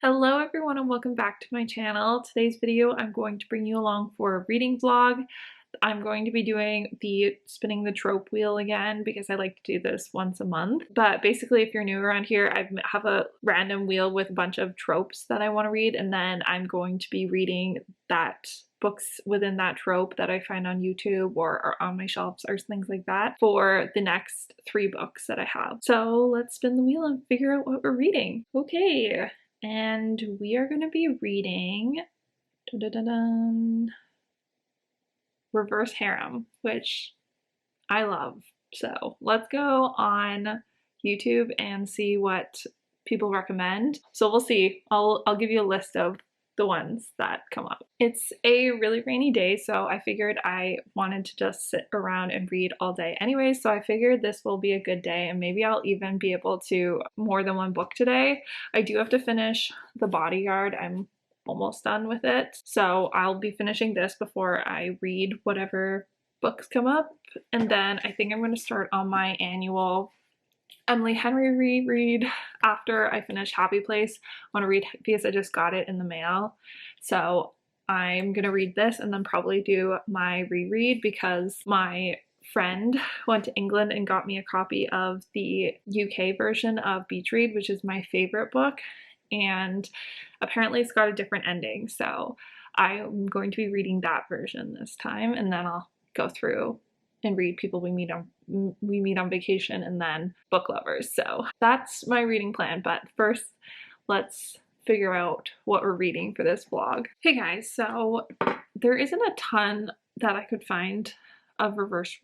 Hello everyone and welcome back to my channel. Today's video I'm going to bring you along for a reading vlog. I'm going to be doing the spinning the trope wheel again because I like to do this once a month. But basically if you're new around here, I have a random wheel with a bunch of tropes that I want to read, and then I'm going to be reading books within that trope that I find on YouTube or are on my shelves or things like that for the next 3 books that I have. So let's spin the wheel and figure out what we're reading. Okay. And we are going to be reading Reverse Harem, which I love. So let's go on YouTube and see what people recommend. So we'll see. I'll give you a list of the ones that come up. It's a really rainy day, so I figured I wanted to just sit around and read all day anyway, so I figured this will be a good day and maybe I'll even be able to more than one book today. I do have to finish The Bodyguard. I'm almost done with it, so I'll be finishing this before I read whatever books come up, and then I think I'm going to start on my annual Emily Henry reread after I finish Happy Place. I want to read because I just got it in the mail, so I'm gonna read this and then probably do my reread because my friend went to England and got me a copy of the UK version of Beach Read, which is my favorite book, and apparently it's got a different ending, so I'm going to be reading that version this time, and then I'll go through and read people we meet on vacation and then book lovers. So that's my reading plan, but first let's figure out what we're reading for this vlog. Hey guys, so there isn't a ton that I could find of reverse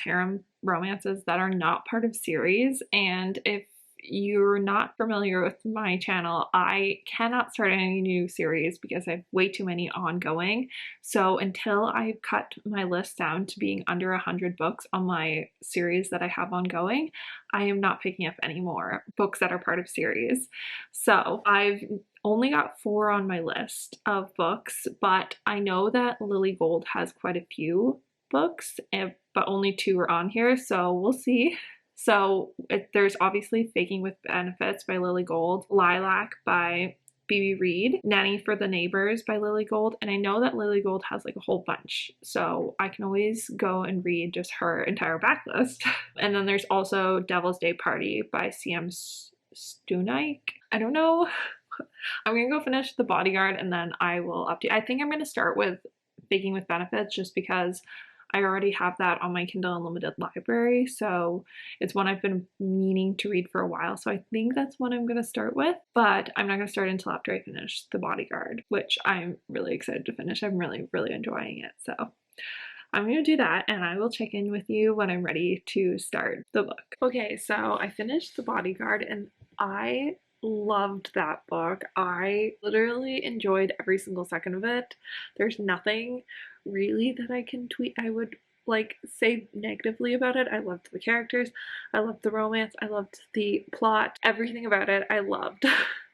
harem romances that are not part of series, and if you're not familiar with my channel, I cannot start any new series because I have way too many ongoing. So until I've cut my list down to being under 100 books on my series that I have ongoing, I am not picking up any more books that are part of series. So I've only got 4 on my list of books, but I know that Lily Gold has quite a few books, but only 2 are on here, so we'll see. So there's obviously Faking with Benefits by Lily Gold, Lilac by BB Reed, Nanny for the Neighbors by Lily Gold, and I know that Lily Gold has like a whole bunch, so I can always go and read just her entire backlist. And then there's also Devil's Day Party by C.M. Stunaik. I don't know. I'm gonna go finish The Bodyguard and then I will update. I think I'm gonna start with Faking with Benefits just because I already have that on my Kindle Unlimited library, so it's one I've been meaning to read for a while, so I think that's what I'm going to start with, but I'm not going to start until after I finish The Bodyguard, which I'm really excited to finish. I'm really enjoying it, so I'm going to do that, and I will check in with you when I'm ready to start the book. Okay, so I finished The Bodyguard, and I loved that book. I literally enjoyed every single second of it. There's nothing really that I would like say negatively about it. I loved the characters, I loved the romance, I loved the plot, everything about it I loved.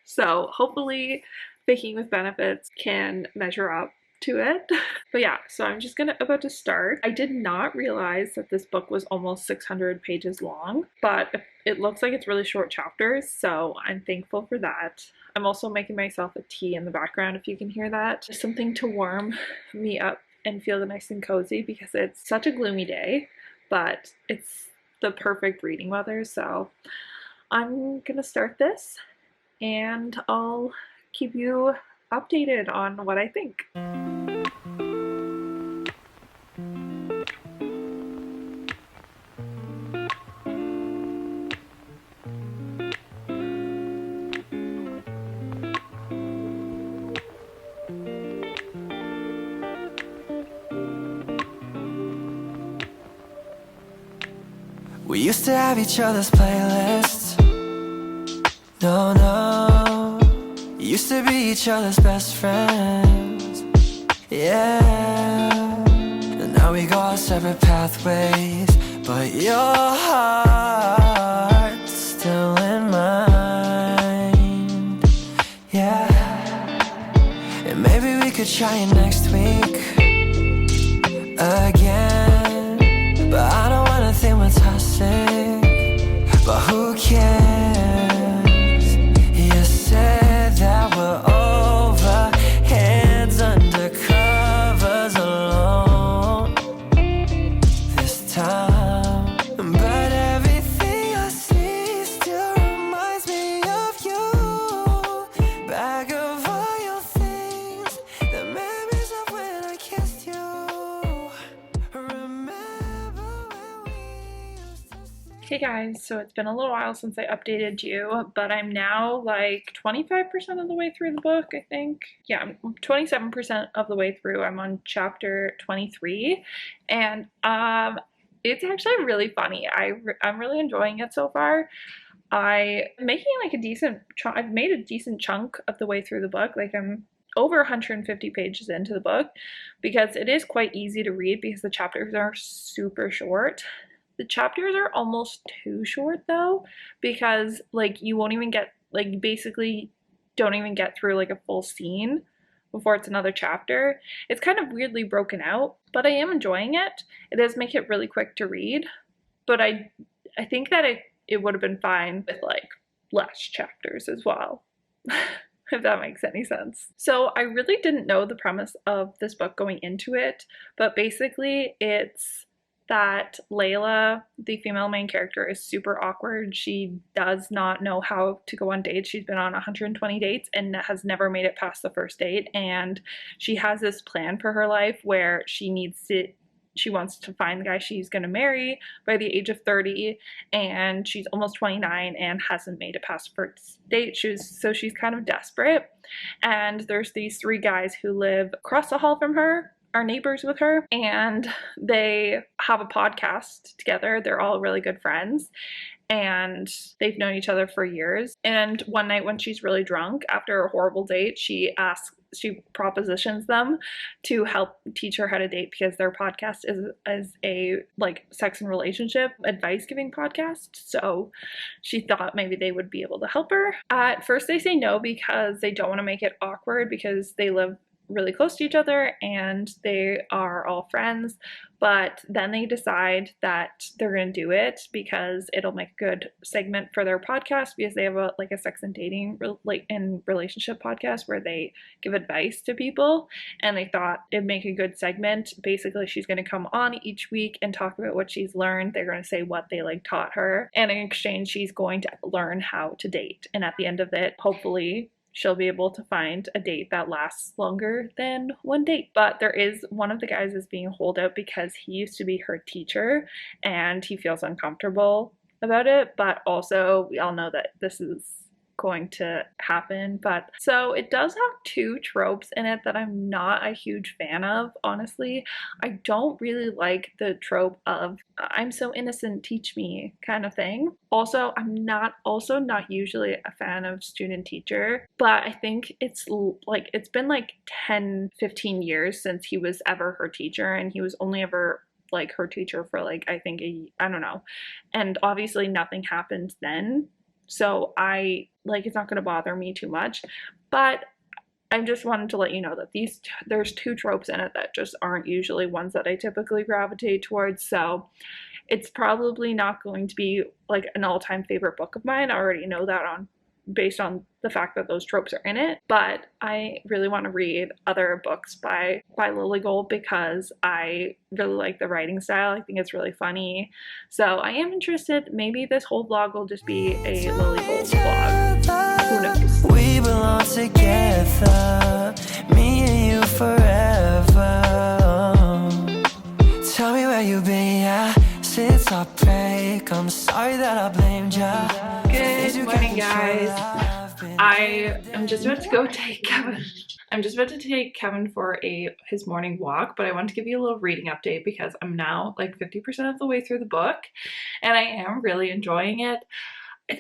So hopefully Faking with Benefits can measure up to it. But yeah, so I'm just about to start. I did not realize that this book was almost 600 pages long, but it looks like it's really short chapters, so I'm thankful for that. I'm also making myself a tea in the background if you can hear that. Just something to warm me up and feel nice and cozy because it's such a gloomy day, but it's the perfect reading weather, so I'm gonna start this and I'll keep you updated on what I think. We used to have each other's playlists. No, used to be each other's best friends. Yeah, and now we go our separate pathways, but your heart's still in mine. Yeah, and maybe we could try it next week again, but I don't wanna think we're toxic, but who cares? You said that Hey guys, so it's been a little while since I updated you, but I'm now like 25% of the way through the book, I think. Yeah, I'm 27% of the way through. I'm on chapter 23, and it's actually really funny. I'm really enjoying it so far. I'm making like I've made a decent chunk of the way through the book. Like I'm over 150 pages into the book because it is quite easy to read because the chapters are super short. The chapters are almost too short though, because like you won't even get like basically don't even get through like a full scene before it's another chapter. It's kind of weirdly broken out, but I am enjoying it. It does make it really quick to read, but I think that it would have been fine with like less chapters as well. If that makes any sense. So I really didn't know the premise of this book going into it, but basically it's that Layla, the female main character, is super awkward. She does not know how to go on dates. She's been on 120 dates and has never made it past the first date. And she has this plan for her life where she wants to find the guy she's going to marry by the age of 30, and she's almost 29 and hasn't made it past first date. So she's kind of desperate. And there's these three guys who live across the hall from her, are neighbors with her, and they have a podcast together. They're all really good friends, and they've known each other for years. And one night when she's really drunk after a horrible date, she propositions them to help teach her how to date because their podcast is a like sex and relationship advice giving podcast. So she thought maybe they would be able to help her. At first they say no because they don't want to make it awkward because they live really close to each other and they are all friends, but then they decide that they're going to do it because it'll make a good segment for their podcast because they have a sex and dating and relationship podcast where they give advice to people, and they thought it'd make a good segment. Basically she's going to come on each week and talk about what she's learned. They're going to say what they taught her, and in exchange she's going to learn how to date, and at the end of it hopefully she'll be able to find a date that lasts longer than one date. But there is one of the guys is being a holdout because he used to be her teacher and he feels uncomfortable about it. But also we all know that this is going to happen. But so it does have two tropes in it that I'm not a huge fan of, honestly. I don't really like the trope of I'm so innocent, teach me kind of thing. Also, I'm not usually a fan of student teacher, but I think it's been 10-15 years since he was ever her teacher, and he was only ever her teacher for I think I don't know. And obviously nothing happened then. So it's not going to bother me too much, but I just wanted to let you know that there's two tropes in it that just aren't usually ones that I typically gravitate towards. So it's probably not going to be an all-time favorite book of mine. I already know that based on the fact that those tropes are in it, but I really want to read other books by Lily Gold because I really like the writing style. I think it's really funny. So I am interested. Maybe this whole vlog will just be a Lily Gold vlog. Who knows? We belong together, me and you forever. Tell me where you've been, yeah, since our break. I'm sorry that I blamed ya. Good morning, guys. I am just about to go take Kevin. I'm just about to take Kevin for his morning walk, but I want to give you a little reading update because I'm now 50% of the way through the book, and I am really enjoying it.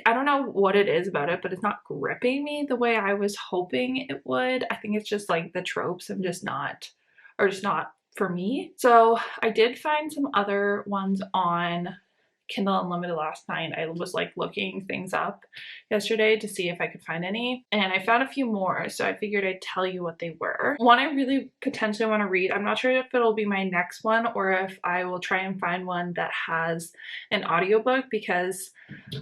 I don't know what it is about it, but it's not gripping me the way I was hoping it would. I think it's just the tropes are just not for me. So I did find some other ones on Kindle Unlimited last night. I was looking things up yesterday to see if I could find any, and I found a few more, so I figured I'd tell you what they were. One I really potentially want to read. I'm not sure if it'll be my next one or if I will try and find one that has an audiobook, because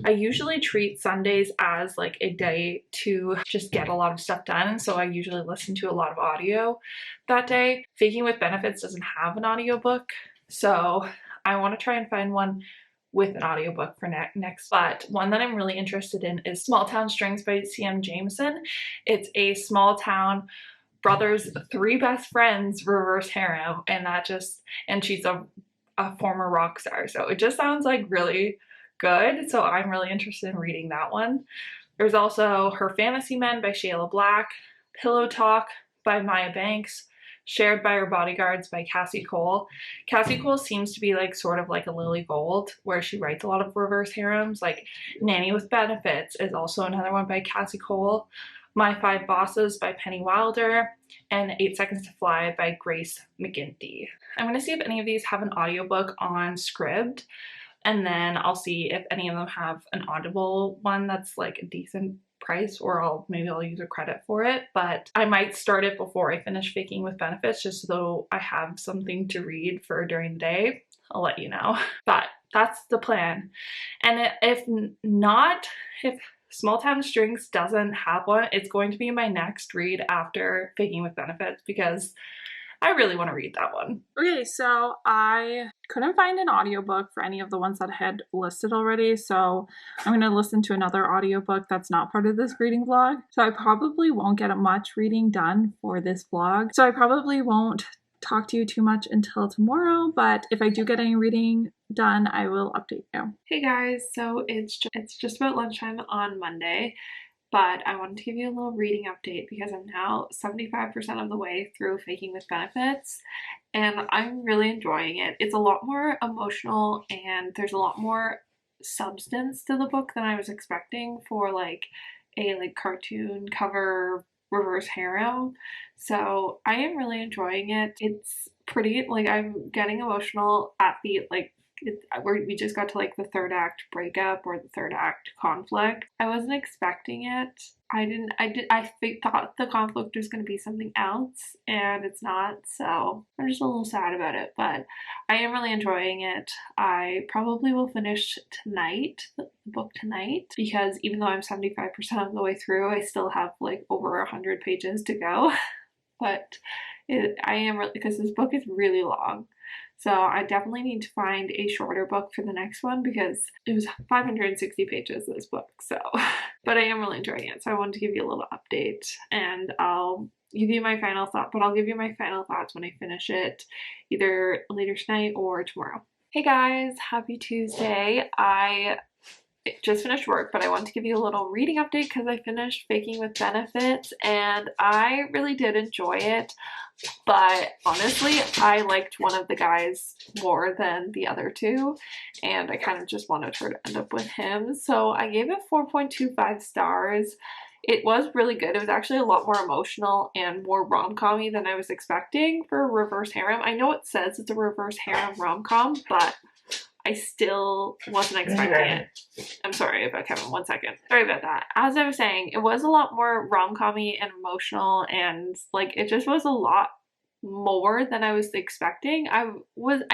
I usually treat Sundays as a day to just get a lot of stuff done, and so I usually listen to a lot of audio that day. Faking with Benefits doesn't have an audiobook, so I want to try and find one with an audiobook for next. But one that I'm really interested in is Small Town Strings by C.M. Jameson. It's a small town brothers, three best friends reverse harem, and she's a former rock star. So it just sounds really good, so I'm really interested in reading that one. There's also Her Fantasy Men by Shayla Black, Pillow Talk by Maya Banks, Shared by Her Bodyguards by Cassie Cole. Cassie Cole seems to be like sort of like a Lily Gold, where she writes a lot of reverse harems. Like Nanny with Benefits is also another one by Cassie Cole. My Five Bosses by Penny Wilder, and 8 Seconds to Fly by Grace McGinty. I'm gonna see if any of these have an audiobook on Scribd, and then I'll see if any of them have an Audible one that's like a decent price, or maybe I'll use a credit for it. But I might start it before I finish Faking with Benefits, just so I have something to read for during the day. I'll let you know. But that's the plan. And if Small Town Strings doesn't have one, it's going to be my next read after Faking with Benefits, because I really want to read that one. Okay, so I couldn't find an audiobook for any of the ones that I had listed already, so I'm going to listen to another audiobook that's not part of this reading vlog. So I probably won't get much reading done for this vlog, so I probably won't talk to you too much until tomorrow, but if I do get any reading done, I will update you. Hey guys, so it's just about lunchtime on Monday, but I wanted to give you a little reading update because I'm now 75% of the way through Faking with Benefits, and I'm really enjoying it. It's a lot more emotional and there's a lot more substance to the book than I was expecting for like a cartoon cover reverse harem. So I am really enjoying it. It's pretty, like, I'm getting emotional at the we just got to like the third act breakup or the third act conflict. I wasn't expecting it. I thought the conflict was going to be something else, and it's not, so I'm just a little sad about it, but I am really enjoying it. I probably will finish tonight, the book tonight, because even though I'm 75% of the way through, I still have like over 100 pages to go. But I am really, because this book is really long. So I definitely need to find a shorter book for the next one, because it was 560 pages, this book, so. But I am really enjoying it, so I wanted to give you a little update, and I'll give you my final thought, but I'll give you my final thoughts when I finish it, either later tonight or tomorrow. Hey guys, happy Tuesday. I just finished work, but I wanted to give you a little reading update because I finished Faking with Benefits, and I really did enjoy it. But honestly, I liked one of the guys more than the other two, and I kind of just wanted her to end up with him. So I gave it 4.25 stars. It was really good. It was actually a lot more emotional and more rom-com-y than I was expecting for a reverse harem. I know it says it's a reverse harem rom-com, but I still wasn't expecting it. I'm sorry about Kevin, 1 second. Sorry about that. As I was saying, it was a lot more rom-com-y and emotional, and like it just was a lot more than I was expecting. I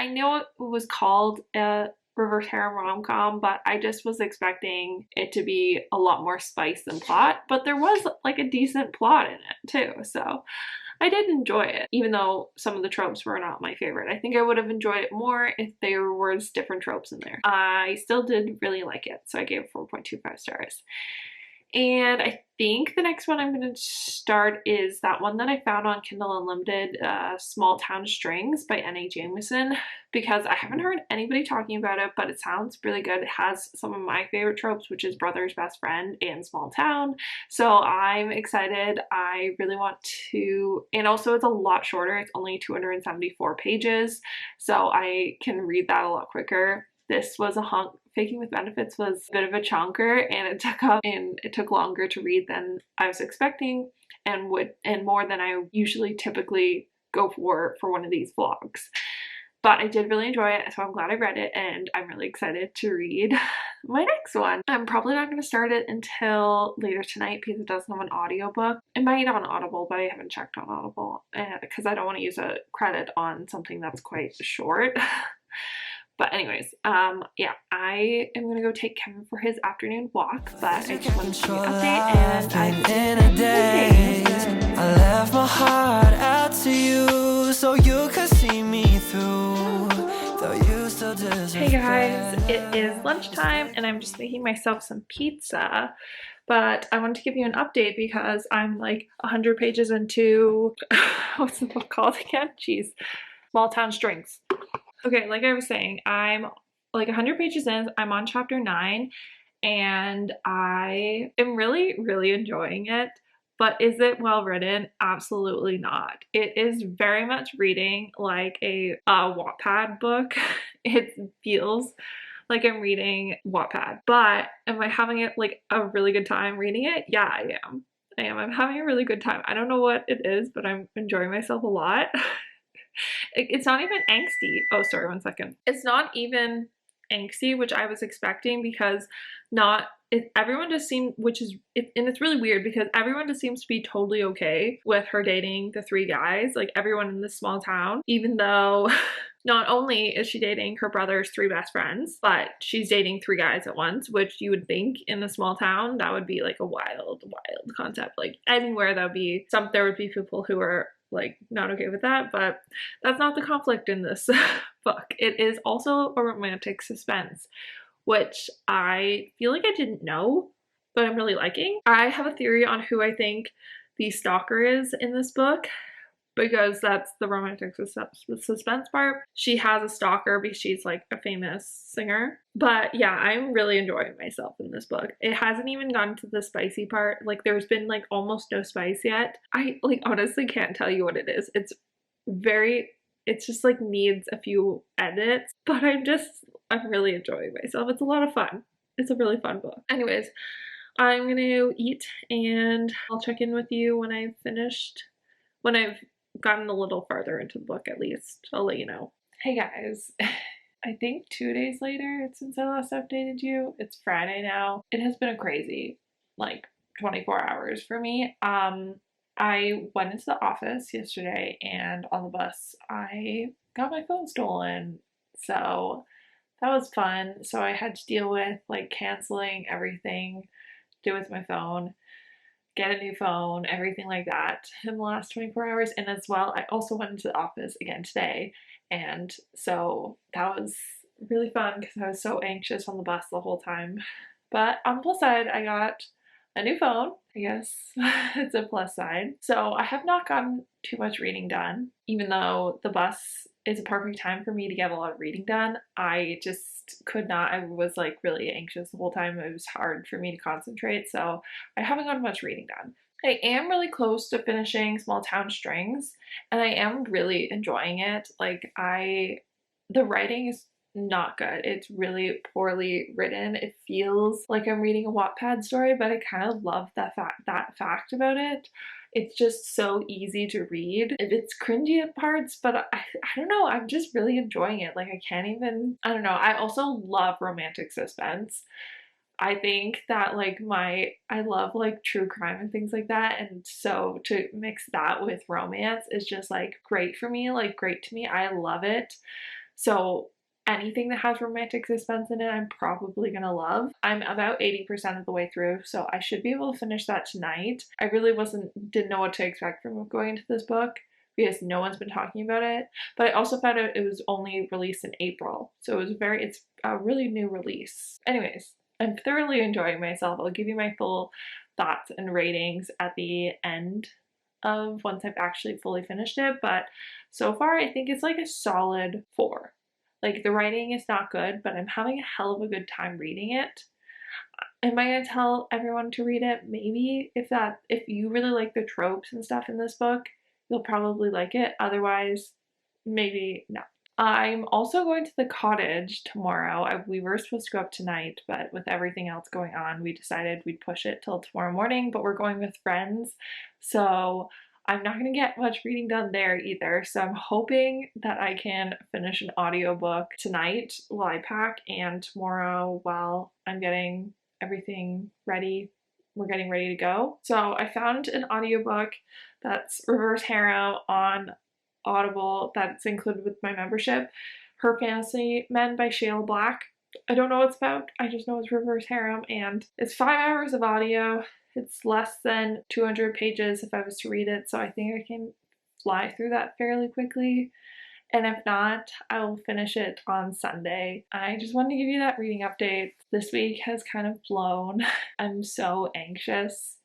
know it was called a reverse harem rom-com, but I just was expecting it to be a lot more spice than plot, but there was like a decent plot in it too, so I did enjoy it, even though some of the tropes were not my favorite. I think I would have enjoyed it more if there was different tropes in there. I still did really like it, so I gave it 4.25 stars. And I think the next one I'm going to start is that one that I found on Kindle Unlimited, Small Town Strings by N.A. Jameson, because I haven't heard anybody talking about it, but it sounds really good. It has some of my favorite tropes, which is brother's best friend and small town. So I'm excited. I really want to, and also it's a lot shorter. It's only 274 pages, so I can read that a lot quicker. This was Faking with Benefits was a bit of a chonker, and it took longer to read than I was expecting, and more than I usually typically go for one of these vlogs. But I did really enjoy it, so I'm glad I read it, and I'm really excited to read my next one. I'm probably not going to start it until later tonight because it doesn't have an audiobook. It might have on Audible, but I haven't checked on Audible because I don't want to use a credit on something that's quite short. But anyways, yeah, I am gonna go take Kevin for his afternoon walk, but I just wanted to give you an update, and I left my heart out to you so you could see me through, though you still deserve. Hey guys, it is lunchtime and I'm just making myself some pizza, but I wanted to give you an update because I'm like 100 pages into, what's the book called again? Jeez, Small Town Strings. Okay, like I was saying, I'm like 100 pages in. I'm on chapter 9 and I am really, really enjoying it. But is it well written? Absolutely not. It is very much reading like a Wattpad book. It feels like I'm reading Wattpad. But am I having it like a really good time reading it? Yeah, I am. I am. I'm having a really good time. I don't know what it is, but I'm enjoying myself a lot. It's not even angsty. Oh, sorry, one second. It's not even angsty, which I was expecting, because everyone just seemed, and it's really weird because everyone just seems to be totally okay with her dating the 3 guys, like everyone in this small town, even though not only is she dating her brother's 3 best friends, but she's dating 3 guys at once, which you would think in a small town that would be like a wild, wild concept. Like anywhere there would be people who are like not okay with that, but that's not the conflict in this book. It is also a romantic suspense, which I feel like I didn't know, but I'm really liking. I have a theory on who I think the stalker is in this book, because that's the romantic suspense part. She has a stalker because she's like a famous singer. But yeah, I'm really enjoying myself in this book. It hasn't even gotten to the spicy part. Like there's been like almost no spice yet. I like honestly can't tell you what it is. It's just like needs a few edits, but I'm really enjoying myself. It's a lot of fun. It's a really fun book. Anyways, I'm gonna eat and I'll check in with you when I've finished, when I've gotten a little farther into the book at least. I'll let you know. Hey guys, I think 2 days later since I last updated you. It's Friday now. It has been a crazy like 24 hours for me. I went into the office yesterday and on the bus I got my phone stolen. So that was fun. So I had to deal with like canceling everything, do with my phone, get a new phone, everything like that in the last 24 hours. And as well, I also went into the office again today. And so that was really fun because I was so anxious on the bus the whole time. But on the plus side, I got a new phone. I guess it's a plus side. So I have not gotten too much reading done, even though the bus is a perfect time for me to get a lot of reading done. I just could not. I was like really anxious the whole time. It was hard for me to concentrate, so I haven't gotten much reading done. I am really close to finishing Small Town Strings, and I am really enjoying it. Like the writing is not good. It's really poorly written. It feels like I'm reading a Wattpad story, but I kind of love that fact about it. It's just so easy to read. It's cringy at parts, but I don't know. I'm just really enjoying it. Like I don't know. I also love romantic suspense. I think that I love like true crime and things like that, and so to mix that with romance is just like great for me, like great to me. I love it. So anything that has romantic suspense in it, I'm probably gonna love. I'm about 80% of the way through, so I should be able to finish that tonight. I really didn't know what to expect from going into this book because no one's been talking about it, but I also found out it was only released in April, so it's a really new release. Anyways, I'm thoroughly enjoying myself. I'll give you my full thoughts and ratings at the end of once I've actually fully finished it, but so far I think it's like a solid 4. Like the writing is not good, but I'm having a hell of a good time reading it. Am I gonna tell everyone to read it? Maybe. If you really like the tropes and stuff in this book, you'll probably like it. Otherwise, maybe no. I'm also going to the cottage tomorrow. We were supposed to go up tonight, but with everything else going on, we decided we'd push it till tomorrow morning, but we're going with friends. So I'm not going to get much reading done there either. So I'm hoping that I can finish an audiobook tonight while I pack, and tomorrow while I'm getting everything ready, we're getting ready to go. So I found an audiobook that's Reverse Harem on Audible that's included with my membership. Her Fantasy Men by Shale Black. I don't know what it's about. I just know it's Reverse Harem, and it's 5 hours of audio. It's less than 200 pages if I was to read it, so I think I can fly through that fairly quickly. And if not, I will finish it on Sunday. I just wanted to give you that reading update. This week has kind of blown. I'm so anxious.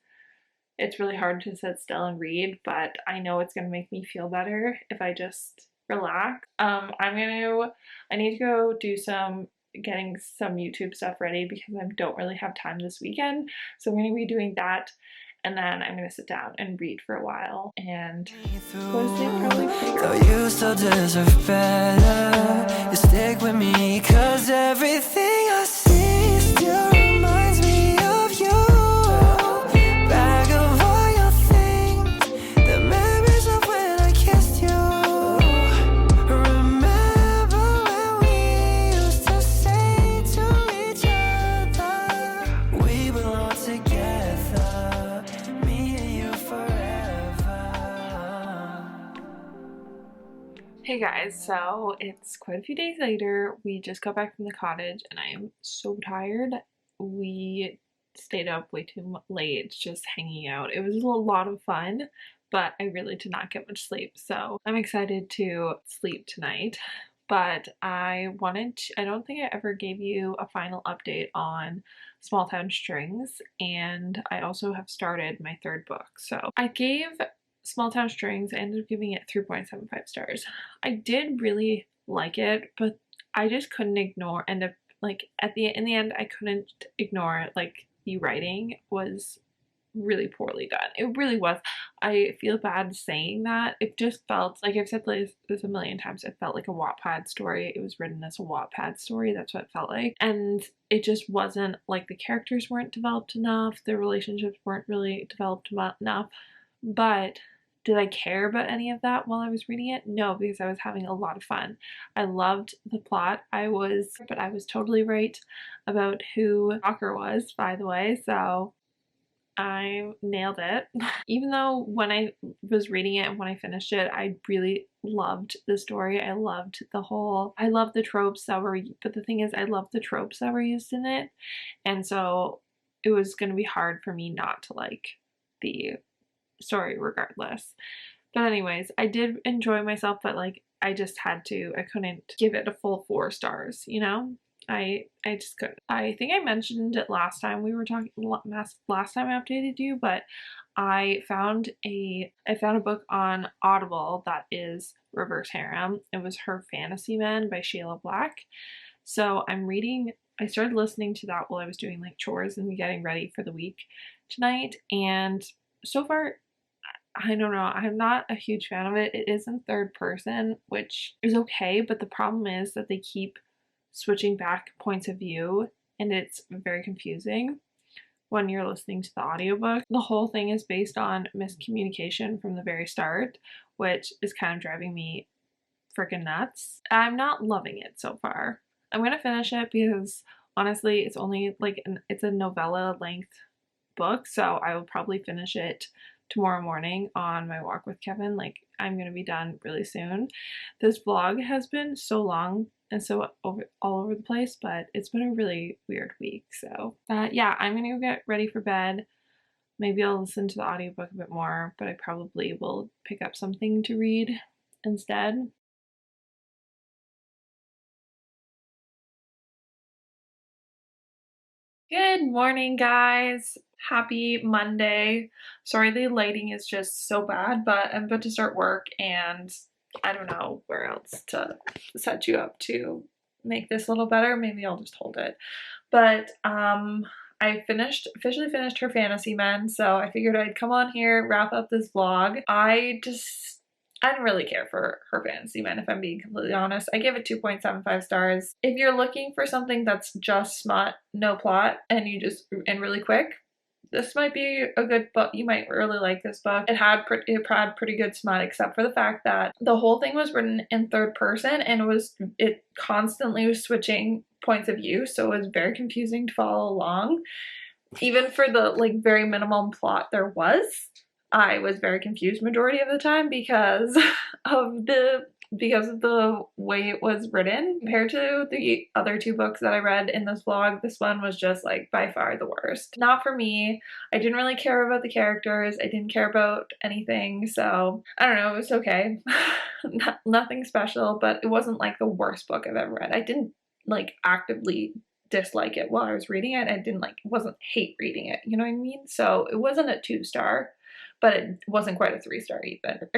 It's really hard to sit still and read, but I know it's going to make me feel better if I just relax. I need to go do some getting some YouTube stuff ready because I don't really have time this weekend. So I'm going to be doing that, and then I'm going to sit down and read for a while and go to sleep probably pretty early. Though you still deserve better, you stick with me, cause everything I see still reminds me of you. Bag of all your things, the memories of when I kissed you. Remember when we used to say to each other, we belong together, me and you forever. Hey guys, so it's quite a few days later. We just got back from the cottage and I am so tired. We stayed up way too late just hanging out. It was a lot of fun, but I really did not get much sleep, so I'm excited to sleep tonight. But I don't think I ever gave you a final update on Small Town Strings, and I also have started my third book. So I gave Small Town Strings, I ended up giving it 3.75 stars. I did really like it, but I just couldn't ignore, in the end, I couldn't ignore, like, the writing was really poorly done. It really was. I feel bad saying that. It just felt, like I've said this a million times, it felt like a Wattpad story. It was written as a Wattpad story. That's what it felt like. And it just wasn't, like, the characters weren't developed enough. The relationships weren't really developed enough. But did I care about any of that while I was reading it? No, because I was having a lot of fun. I loved the plot. I was totally right about who Walker was, by the way, so I nailed it. Even though when I was reading it and when I finished it, I really loved the story. I loved the tropes that were, but the thing is, I loved the tropes that were used in it, and so it was going to be hard for me not to like the story regardless. But anyways, I did enjoy myself, but like I couldn't give it a full 4 stars, you know? I just couldn't. I think I mentioned it last time we were talking, last time I updated you, but I found a book on Audible that is Reverse Harem. It was Her Fantasy Men by Sheila Black. So I started listening to that while I was doing like chores and getting ready for the week tonight, and so far, I don't know, I'm not a huge fan of it. It is in third person, which is okay, but the problem is that they keep switching back points of view, and it's very confusing when you're listening to the audiobook. The whole thing is based on miscommunication from the very start, which is kind of driving me freaking nuts. I'm not loving it so far. I'm gonna finish it because honestly, it's only like it's a novella length book, so I will probably finish it tomorrow morning on my walk with Kevin. Like, I'm gonna be done really soon. This vlog has been so long and so all over the place, but it's been a really weird week. So yeah, I'm gonna go get ready for bed. Maybe I'll listen to the audiobook a bit more, but I probably will pick up something to read instead. Good morning, guys. Happy Monday. Sorry the lighting is just so bad, but I'm about to start work and I don't know where else to set you up to make this a little better. Maybe I'll just hold it. But I officially finished Her Fantasy Men, so I figured I'd come on here, wrap up this vlog. I didn't really care for Her Fantasy Men, if I'm being completely honest. I gave it 2.75 stars. If you're looking for something that's just smut, no plot, and really quick, this might be a good book. You might really like this book. It had pretty good smut, except for the fact that the whole thing was written in third person, and it constantly was switching points of view, so it was very confusing to follow along. Even for the like very minimum plot there was, I was very confused majority of the time because of the way it was written. Compared to the other 2 books that I read in this vlog, this one was just like by far the worst. Not for me. I didn't really care about the characters. I didn't care about anything, so I don't know, it was okay. Nothing special, but it wasn't like the worst book I've ever read. I didn't like actively dislike it while I was reading it. I wasn't hate reading it, you know what I mean? So it wasn't a 2-star, but it wasn't quite a 3-star either.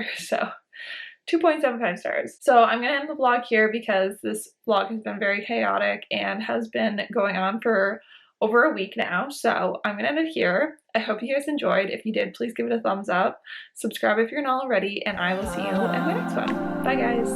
2.75 stars. So I'm gonna end the vlog here because this vlog has been very chaotic and has been going on for over a week now. So I'm gonna end it here. I hope you guys enjoyed. If you did, please give it a thumbs up. Subscribe if you're not already, and I will see you in my next one. Bye guys.